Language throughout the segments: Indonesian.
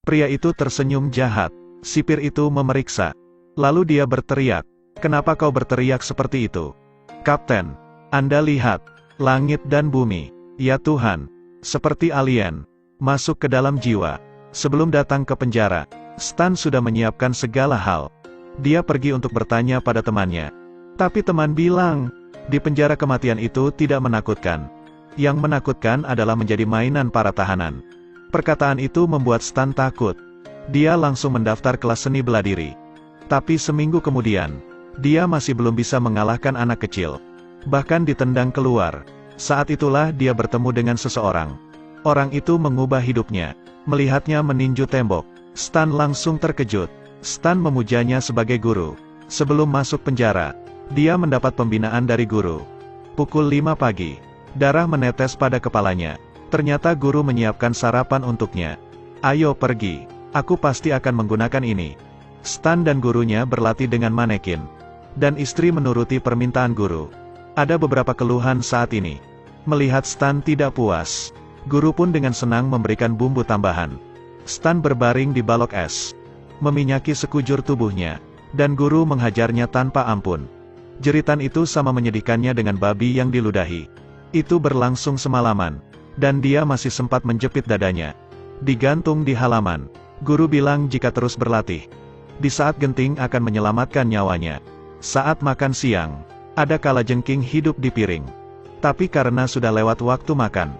Pria itu tersenyum jahat. Sipir itu memeriksa. Lalu dia berteriak, "Kenapa kau berteriak seperti itu?" "Kapten, Anda lihat, langit dan bumi, ya Tuhan, seperti alien, masuk ke dalam jiwa." Sebelum datang ke penjara, Stan sudah menyiapkan segala hal. Dia pergi untuk bertanya pada temannya. Tapi teman bilang, di penjara kematian itu tidak menakutkan. Yang menakutkan adalah menjadi mainan para tahanan. Perkataan itu membuat Stan takut. Dia langsung mendaftar kelas seni bela diri. Tapi seminggu kemudian, dia masih belum bisa mengalahkan anak kecil. Bahkan ditendang keluar. Saat itulah dia bertemu dengan seseorang. Orang itu mengubah hidupnya. Melihatnya meninju tembok, Stan langsung terkejut. Stan memujanya sebagai guru. Sebelum masuk penjara, dia mendapat pembinaan dari guru. Pukul 5 pagi, darah menetes pada kepalanya. Ternyata guru menyiapkan sarapan untuknya. "Ayo pergi, aku pasti akan menggunakan ini." Stan dan gurunya berlatih dengan manekin. Dan istri menuruti permintaan guru. Ada beberapa keluhan saat ini. Melihat Stan tidak puas, guru pun dengan senang memberikan bumbu tambahan. Stan berbaring di balok es, meminyaki sekujur tubuhnya, dan guru menghajarnya tanpa ampun. Jeritan itu sama menyedihkannya dengan babi yang diludahi. Itu berlangsung semalaman, dan dia masih sempat menjepit dadanya. Digantung di halaman. Guru bilang jika terus berlatih, di saat genting akan menyelamatkan nyawanya. Saat makan siang, ada kalajengking hidup di piring. Tapi karena sudah lewat waktu makan,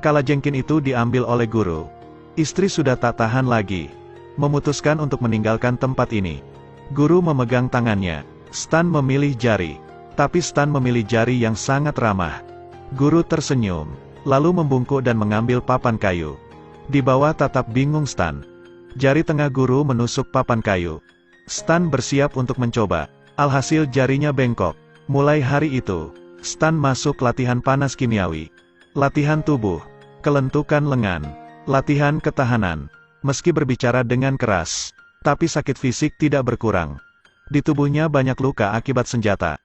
kalajengking itu diambil oleh guru. Istri sudah tak tahan lagi, memutuskan untuk meninggalkan tempat ini. Guru memegang tangannya. Stan memilih jari. Tapi Stan memilih jari yang sangat ramah. Guru tersenyum, lalu membungkuk dan mengambil papan kayu. Di bawah tatap bingung Stan. Jari tengah guru menusuk papan kayu. Stan bersiap untuk mencoba. Alhasil jarinya bengkok. Mulai hari itu, Stan masuk latihan panas kimiawi. Latihan tubuh, kelentukan lengan, latihan ketahanan. Meski berbicara dengan keras, tapi sakit fisik tidak berkurang. Di tubuhnya banyak luka akibat senjata.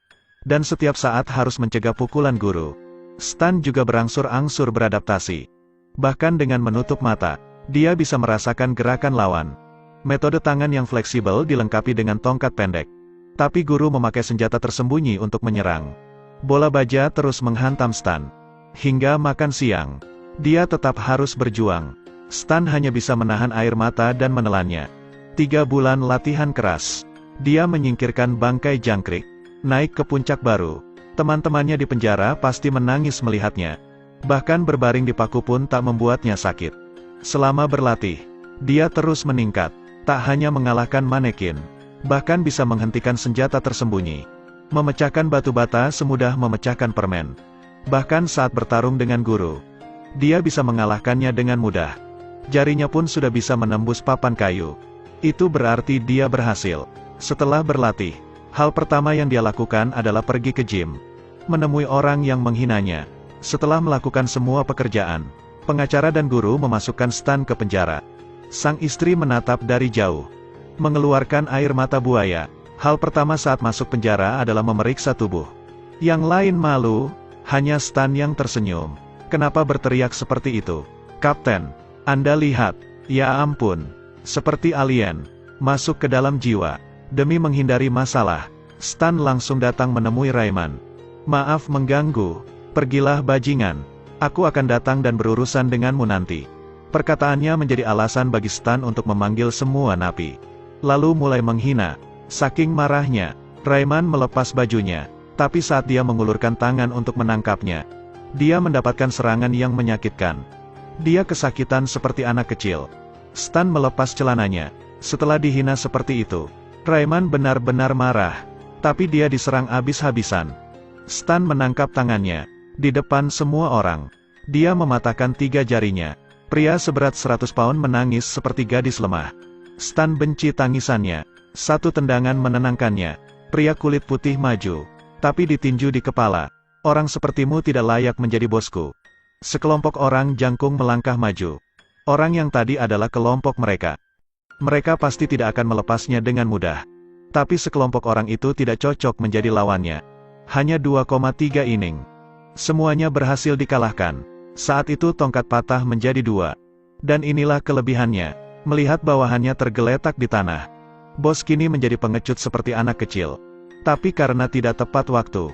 Dan setiap saat harus mencegah pukulan guru. Stan juga berangsur-angsur beradaptasi. Bahkan dengan menutup mata, dia bisa merasakan gerakan lawan. Metode tangan yang fleksibel dilengkapi dengan tongkat pendek. Tapi guru memakai senjata tersembunyi untuk menyerang. Bola baja terus menghantam Stan. Hingga makan siang, dia tetap harus berjuang. Stan hanya bisa menahan air mata dan menelannya. 3 bulan latihan keras. Dia menyingkirkan bangkai jangkrik, naik ke puncak baru. Teman-temannya di penjara pasti menangis melihatnya. Bahkan berbaring di paku pun tak membuatnya sakit. Selama berlatih, dia terus meningkat. Tak hanya mengalahkan manekin, bahkan bisa menghentikan senjata tersembunyi. Memecahkan batu bata semudah memecahkan permen. Bahkan saat bertarung dengan guru, dia bisa mengalahkannya dengan mudah. Jarinya pun sudah bisa menembus papan kayu. Itu berarti dia berhasil. Setelah berlatih, hal pertama yang dia lakukan adalah pergi ke gym. Menemui orang yang menghinanya. Setelah melakukan semua pekerjaan, pengacara dan guru memasukkan Stan ke penjara. Sang istri menatap dari jauh, mengeluarkan air mata buaya. Hal pertama saat masuk penjara adalah memeriksa tubuh. Yang lain malu, hanya Stan yang tersenyum. Kenapa berteriak seperti itu? "Kapten, Anda lihat, ya ampun, seperti alien, masuk ke dalam jiwa." Demi menghindari masalah, Stan langsung datang menemui Rayman. "Maaf mengganggu, pergilah bajingan. Aku akan datang dan berurusan denganmu nanti." Perkataannya menjadi alasan bagi Stan untuk memanggil semua napi. Lalu mulai menghina. Saking marahnya, Rayman melepas bajunya. Tapi saat dia mengulurkan tangan untuk menangkapnya, dia mendapatkan serangan yang menyakitkan. Dia kesakitan seperti anak kecil. Stan melepas celananya. Setelah dihina seperti itu, Rayman benar-benar marah. Tapi dia diserang habis-habisan. Stan menangkap tangannya. Di depan semua orang, dia mematahkan 3 jarinya. Pria seberat 100 pound menangis seperti gadis lemah. Stan benci tangisannya. 1 tendangan menenangkannya. Pria kulit putih maju, tapi ditinju di kepala. "Orang sepertimu tidak layak menjadi bosku." Sekelompok orang jangkung melangkah maju. Orang yang tadi adalah kelompok mereka. Mereka pasti tidak akan melepasnya dengan mudah. Tapi sekelompok orang itu tidak cocok menjadi lawannya. Hanya 2,3 inning. Semuanya berhasil dikalahkan. Saat itu tongkat patah menjadi 2. Dan inilah kelebihannya. melihat bawahannya tergeletak di tanah. Bos kini menjadi pengecut seperti anak kecil. Tapi karena tidak tepat waktu,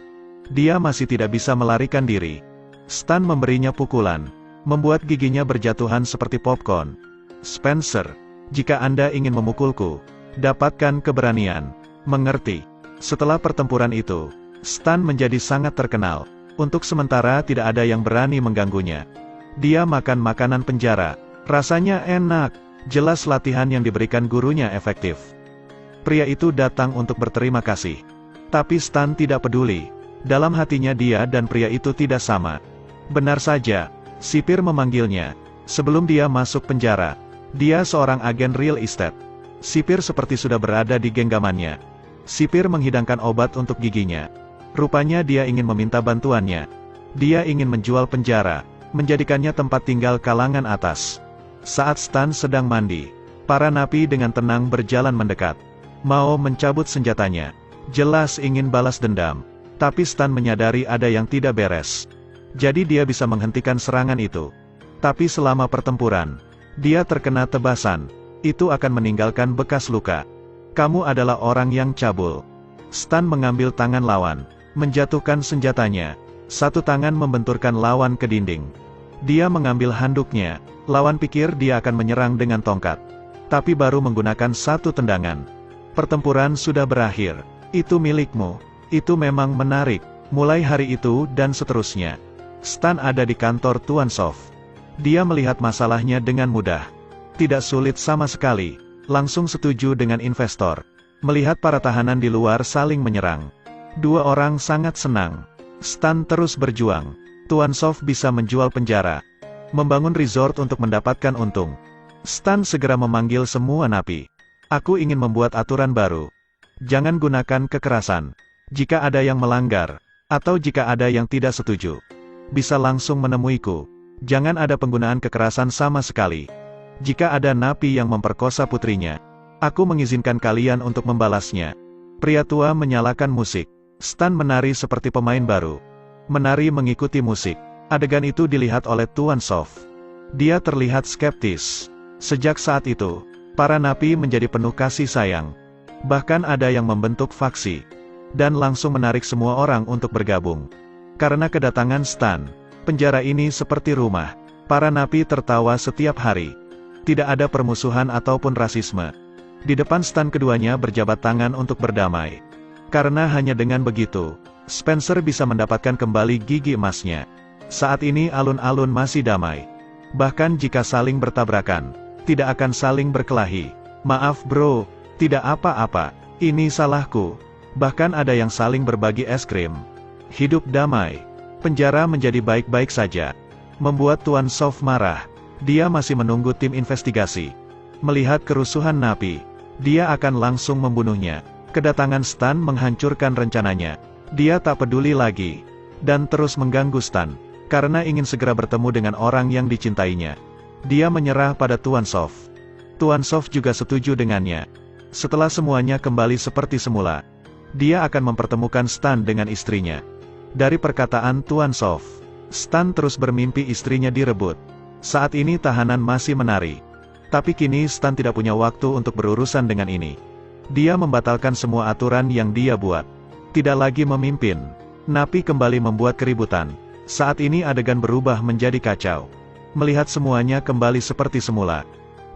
dia masih tidak bisa melarikan diri. Stan memberinya pukulan, membuat giginya berjatuhan seperti popcorn. Spencer, jika Anda ingin memukulku, dapatkan keberanian. Mengerti? Setelah pertempuran itu, Stan menjadi sangat terkenal. Untuk sementara tidak ada yang berani mengganggunya. Dia makan makanan penjara. Rasanya enak. Jelas latihan yang diberikan gurunya efektif. Pria itu datang untuk berterima kasih. Tapi Stan tidak peduli. Dalam hatinya dia dan pria itu tidak sama. Benar saja, sipir memanggilnya. Sebelum dia masuk penjara, dia seorang agen real estate. Sipir seperti sudah berada di genggamannya. Sipir menghidangkan obat untuk giginya. Rupanya dia ingin meminta bantuannya. Dia ingin menjual penjara, menjadikannya tempat tinggal kalangan atas. Saat Stan sedang mandi, para napi dengan tenang berjalan mendekat. Mau mencabut senjatanya. Jelas ingin balas dendam. Tapi Stan menyadari ada yang tidak beres. Jadi dia bisa menghentikan serangan itu. Tapi selama pertempuran, dia terkena tebasan. Itu akan meninggalkan bekas luka. Kamu adalah orang yang cabul. Stan mengambil tangan lawan, menjatuhkan senjatanya. Satu tangan membenturkan lawan ke dinding. Dia mengambil handuknya. Lawan pikir dia akan menyerang dengan tongkat. Tapi baru menggunakan satu tendangan. Pertempuran sudah berakhir. Itu milikmu. Itu memang menarik. Mulai hari itu dan seterusnya. Stan ada di kantor Tuan Sof. Dia melihat masalahnya dengan mudah. Tidak sulit sama sekali. Langsung setuju dengan investor. Melihat para tahanan di luar saling menyerang. Dua orang sangat senang. Stan terus berjuang. Tuan Sof bisa menjual penjara. Membangun resort untuk mendapatkan untung. Stan segera memanggil semua napi. Aku ingin membuat aturan baru. Jangan gunakan kekerasan. Jika ada yang melanggar, atau jika ada yang tidak setuju, bisa langsung menemuiku. Jangan ada penggunaan kekerasan sama sekali. Jika ada napi yang memperkosa putrinya, aku mengizinkan kalian untuk membalasnya. Pria tua menyalakan musik. Stan menari seperti pemain baru. Menari mengikuti musik. Adegan itu dilihat oleh Tuan Sof. Dia terlihat skeptis. Sejak saat itu, para napi menjadi penuh kasih sayang. Bahkan ada yang membentuk faksi. Dan langsung menarik semua orang untuk bergabung. Karena kedatangan Stan, penjara ini seperti rumah. Para napi tertawa setiap hari. Tidak ada permusuhan ataupun rasisme. Di depan Stan keduanya berjabat tangan untuk berdamai. Karena hanya dengan begitu, Spencer bisa mendapatkan kembali gigi emasnya. Saat ini alun-alun masih damai. Bahkan jika saling bertabrakan, tidak akan saling berkelahi. Maaf bro, tidak apa-apa, ini salahku. Bahkan ada yang saling berbagi es krim. Hidup damai. Penjara menjadi baik-baik saja. Membuat Tuan Sof marah. Dia masih menunggu tim investigasi. Melihat kerusuhan napi, dia akan langsung membunuhnya. Kedatangan Stan menghancurkan rencananya. Dia tak peduli lagi. Dan terus mengganggu Stan. Karena ingin segera bertemu dengan orang yang dicintainya. Dia menyerah pada Tuan Sof. Tuan Sof juga setuju dengannya. Setelah semuanya kembali seperti semula, dia akan mempertemukan Stan dengan istrinya. Dari perkataan Tuan Sof, Stan terus bermimpi istrinya direbut. Saat ini tahanan masih menari. Tapi kini Stan tidak punya waktu untuk berurusan dengan ini. Dia membatalkan semua aturan yang dia buat. Tidak lagi memimpin. Napi kembali membuat keributan. Saat ini adegan berubah menjadi kacau. Melihat semuanya kembali seperti semula,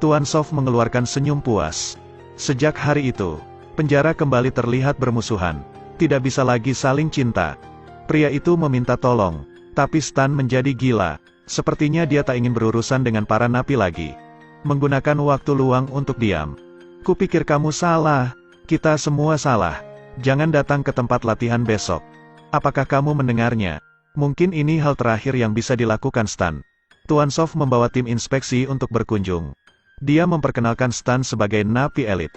Tuan Sof mengeluarkan senyum puas. Sejak hari itu, penjara kembali terlihat bermusuhan. Tidak bisa lagi saling cinta. Pria itu meminta tolong, tapi Stan menjadi gila. Sepertinya dia tak ingin berurusan dengan para napi lagi. Menggunakan waktu luang untuk diam. Kupikir kamu salah. Kita semua salah. Jangan datang ke tempat latihan besok. Apakah kamu mendengarnya? Mungkin ini hal terakhir yang bisa dilakukan Stan. Tuan Sof membawa tim inspeksi untuk berkunjung. Dia memperkenalkan Stan sebagai napi elit.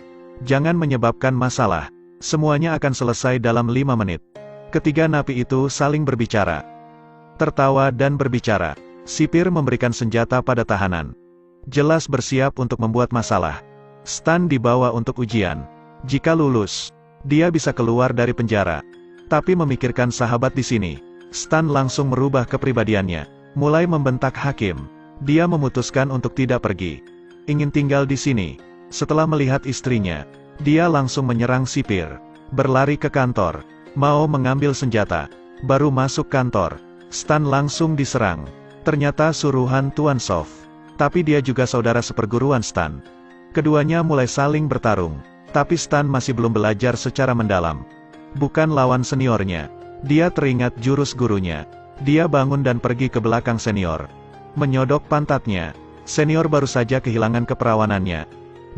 Jangan menyebabkan masalah. Semuanya akan selesai dalam 5 menit. Ketiga napi itu saling berbicara. Tertawa dan berbicara. Sipir memberikan senjata pada tahanan. Jelas bersiap untuk membuat masalah. Stan dibawa untuk ujian. Jika lulus, dia bisa keluar dari penjara. Tapi memikirkan sahabat di sini, Stan langsung merubah kepribadiannya. Mulai membentak hakim. Dia memutuskan untuk tidak pergi. ingin tinggal di sini. Setelah melihat istrinya, dia langsung menyerang sipir. Berlari ke kantor, mau mengambil senjata. Baru masuk kantor, Stan langsung diserang. Ternyata suruhan Tuan Soft. Tapi dia juga saudara seperguruan Stan. Keduanya mulai saling bertarung. Tapi Stan masih belum belajar secara mendalam. Bukan lawan seniornya. Dia teringat jurus gurunya. Dia bangun dan pergi ke belakang senior. Menyodok pantatnya. Senior baru saja kehilangan keperawanannya.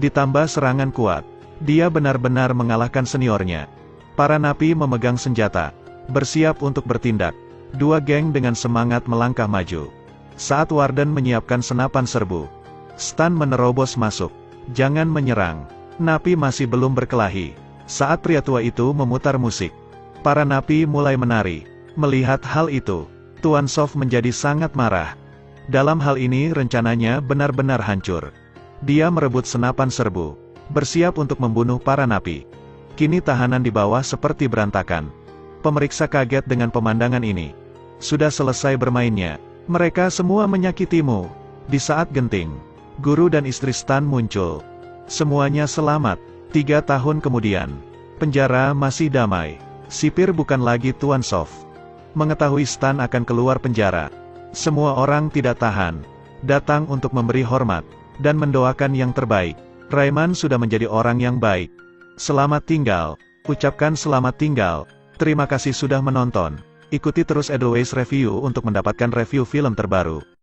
Ditambah serangan kuat. Dia benar-benar mengalahkan seniornya. Para napi memegang senjata. Bersiap untuk bertindak. Dua geng dengan semangat melangkah maju. Saat Warden menyiapkan senapan serbu, Stan menerobos masuk. Jangan menyerang. Napi masih belum berkelahi. Saat pria tua itu memutar musik, para napi mulai menari. Melihat hal itu, Tuan Soft menjadi sangat marah. Dalam hal ini rencananya benar-benar hancur. Dia merebut senapan serbu, bersiap untuk membunuh para napi. Kini tahanan di bawah seperti berantakan. Pemeriksa kaget dengan pemandangan ini. Sudah selesai bermainnya, mereka semua menyakitimu. Di saat genting, guru dan istri Stan muncul. Semuanya selamat. 3 tahun kemudian, penjara masih damai. Sipir bukan lagi Tuan Soft. Mengetahui Stan akan keluar penjara, semua orang tidak tahan, datang untuk memberi hormat, dan mendoakan yang terbaik. Rayman sudah menjadi orang yang baik. Selamat tinggal. Ucapkan selamat tinggal. Terima kasih sudah menonton. Ikuti terus Edelweiss Review untuk mendapatkan review film terbaru.